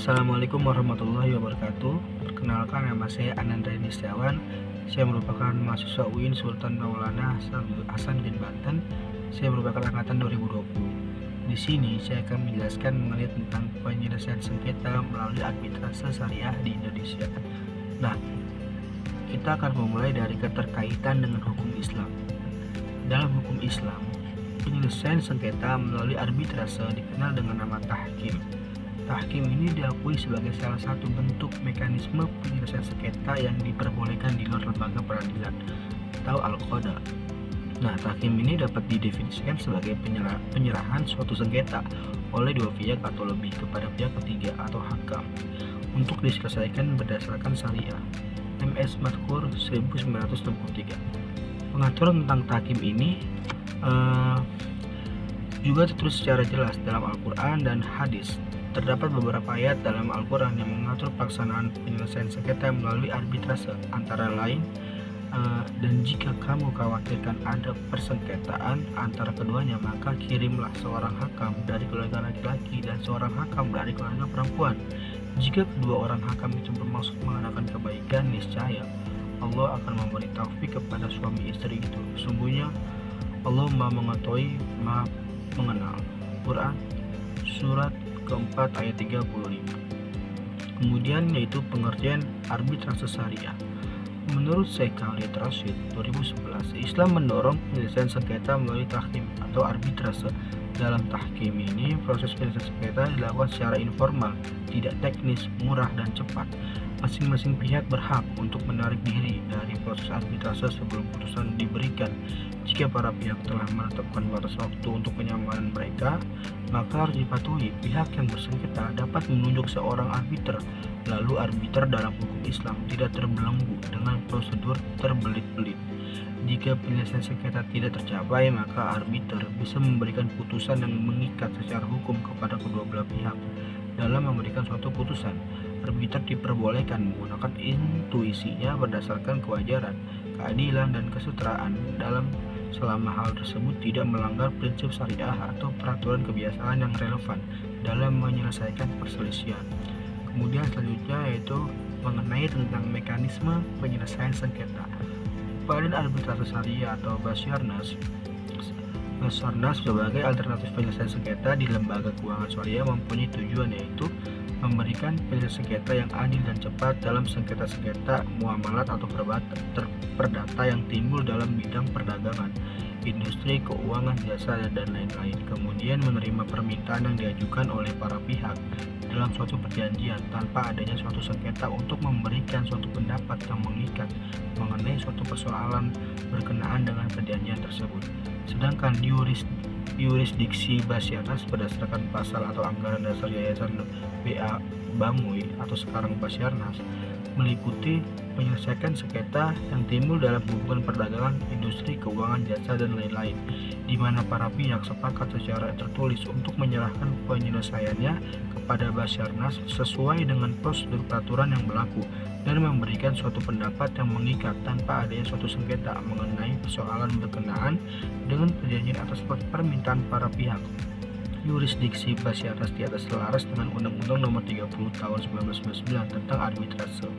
Assalamualaikum warahmatullahi wabarakatuh. Perkenalkan, nama saya Anandra Setiawan. Saya merupakan mahasiswa UIN Sultan Maulana Hasan bin Banten. Saya merupakan angkatan 2020. Di sini saya akan menjelaskan mengenai tentang penyelesaian sengketa melalui arbitrase syariah di Indonesia. Nah, kita akan memulai dari keterkaitan dengan hukum Islam. Dalam hukum Islam, penyelesaian sengketa melalui arbitrase dikenal dengan nama tahkim. Tahkim ini diakui sebagai salah satu bentuk mekanisme penyelesaian sengketa yang diperbolehkan di luar lembaga peradilan atau al-qada. Nah, tahkim ini dapat didefinisikan sebagai penyerahan suatu sengketa oleh dua pihak atau lebih kepada pihak ketiga atau hakam untuk diselesaikan berdasarkan syariah. MS Madkhur 1963. Pengaturan tentang tahkim ini juga tertulis secara jelas dalam Al-Quran dan hadis. Terdapat beberapa ayat dalam Al-Quran yang mengatur pelaksanaan penyelesaian sengketa melalui arbitrase, antara lain dan jika kamu khawatirkan ada persengketaan antara keduanya, maka kirimlah seorang hakam dari keluarga laki-laki dan seorang hakam dari keluarga perempuan. Jika kedua orang hakam itu bermaksud mengadakan kebaikan, niscaya Allah akan memberi taufik kepada suami istri itu. Sungguhnya Allah Maha Mengetahui, Maha Mengenal. Quran Surat keempat ayat 35. Kemudian yaitu pengertian arbitrase syariah. Menurut Syekh Khalid Rashid 2011, Islam mendorong penyelesaian sengketa melalui tahkim atau arbitrase. Dalam tahkim ini, proses penyelesaian sengketa dilakukan secara informal, tidak teknis, murah dan cepat. Masing-masing pihak berhak untuk menarik diri dari proses arbitrase sebelum putusan diberikan. Jika para pihak telah menetapkan batas waktu untuk penyamaran mereka, maka harus dipatuhi. Pihak yang bersengketa dapat menunjuk seorang arbiter. Lalu arbiter dalam hukum Islam tidak terbelenggu dengan prosedur terbelit-belit. Jika penyelesaian sengketa tidak tercapai, maka arbiter bisa memberikan putusan yang mengikat secara hukum kepada kedua belah pihak. Dalam memberikan suatu putusan, arbiter diperbolehkan menggunakan intuisinya berdasarkan kewajaran, keadilan, dan kesetaraan selama hal tersebut tidak melanggar prinsip syariah atau peraturan kebiasaan yang relevan dalam menyelesaikan perselisihan. Kemudian selanjutnya yaitu mengenai tentang mekanisme penyelesaian sengketa. Badan Arbitrase Syariah atau Basarnas sebagai alternatif penyelesaian sengketa di lembaga keuangan syariah mempunyai tujuan, yaitu memberikan penyelesaian sengketa yang adil dan cepat dalam sengketa-sengketa muamalat atau perdata yang timbul dalam bidang perdagangan, industri, keuangan, jasa, dan lain-lain. Kemudian menerima permintaan yang diajukan oleh para pihak dalam suatu perjanjian tanpa adanya suatu sengketa untuk memberikan suatu pendapat yang mengikat mengenai suatu persoalan berkenaan dengan perjanjian tersebut. Sedangkan yurisdiksi Basarnas berdasarkan pasal atau anggaran dasar Yayasan BA Bamui atau sekarang Basarnas meliputi menyelesaikan sengketa yang timbul dalam hubungan perdagangan, industri, keuangan, jasa, dan lain-lain, di mana para pihak sepakat secara tertulis untuk menyerahkan penyelesaiannya kepada Basarnas sesuai dengan prosedur peraturan yang berlaku dan memberikan suatu pendapat yang mengikat tanpa adanya suatu sengketa mengenai persoalan berkenaan dengan perjanjian atas permintaan para pihak. Yurisdiksi Basarnas di atas selaras dengan Undang-Undang Nomor 30 Tahun 1999 tentang arbitrase.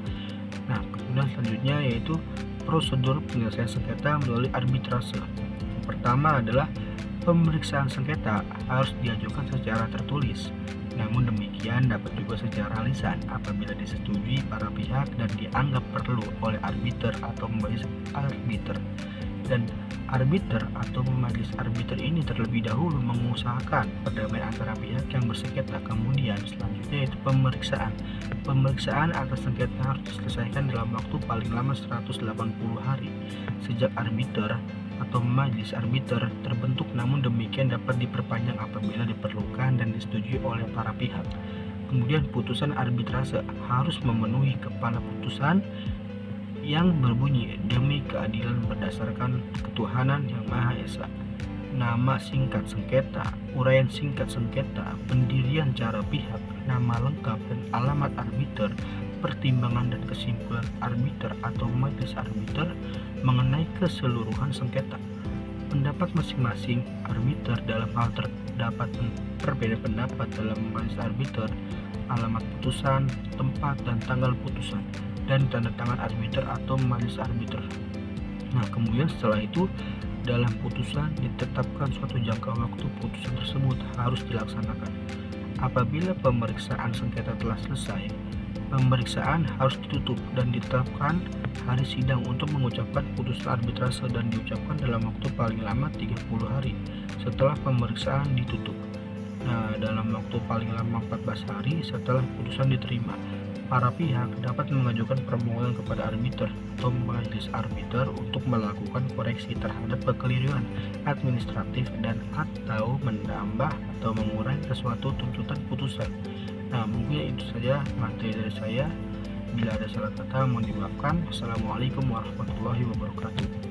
Nah, kemudian selanjutnya yaitu prosedur penyelesaian sengketa melalui arbitrase. Yang pertama adalah pemeriksaan sengketa harus diajukan secara tertulis. Namun demikian dapat juga secara lisan apabila disetujui para pihak dan dianggap perlu oleh arbiter atau majelis arbiter. Dan arbiter atau majelis arbiter ini terlebih dahulu mengusahakan perdamaian antara pihak yang bersengketa. Kemudian selanjutnya yaitu pemeriksaan. Pemeriksaan atas sengketa harus diselesaikan dalam waktu paling lama 180 hari sejak arbiter atau majelis arbiter terbentuk, namun demikian dapat diperpanjang apabila diperlukan dan disetujui oleh para pihak. Kemudian putusan arbitrase harus memenuhi kepala putusan yang berbunyi demi keadilan berdasarkan ketuhanan yang Maha Esa. Nama singkat sengketa, uraian singkat sengketa, pendirian cara pihak, nama lengkap dan alamat arbiter, pertimbangan dan kesimpulan arbiter atau majelis arbiter mengenai keseluruhan sengketa. Pendapat masing-masing arbiter dalam hal terdapat perbedaan pendapat dalam majelis arbiter, alamat putusan, tempat dan tanggal putusan, dan tanda tangan arbiter atau majelis arbiter. Nah, kemudian setelah itu dalam putusan ditetapkan suatu jangka waktu putusan tersebut harus dilaksanakan. Apabila pemeriksaan sengketa telah selesai, pemeriksaan harus ditutup dan ditetapkan hari sidang untuk mengucapkan putusan arbitrase dan diucapkan dalam waktu paling lama 30 hari setelah pemeriksaan ditutup. Nah, dalam waktu paling lama 14 hari setelah putusan diterima, para pihak dapat mengajukan permohonan kepada arbiter atau majelis arbiter untuk melakukan koreksi terhadap kekeliruan administratif dan atau menambah atau mengurangi sesuatu tuntutan putusan. Nah, mungkin itu saja materi dari saya. Bila ada salah kata mohon dimaafkan. Assalamualaikum warahmatullahi wabarakatuh.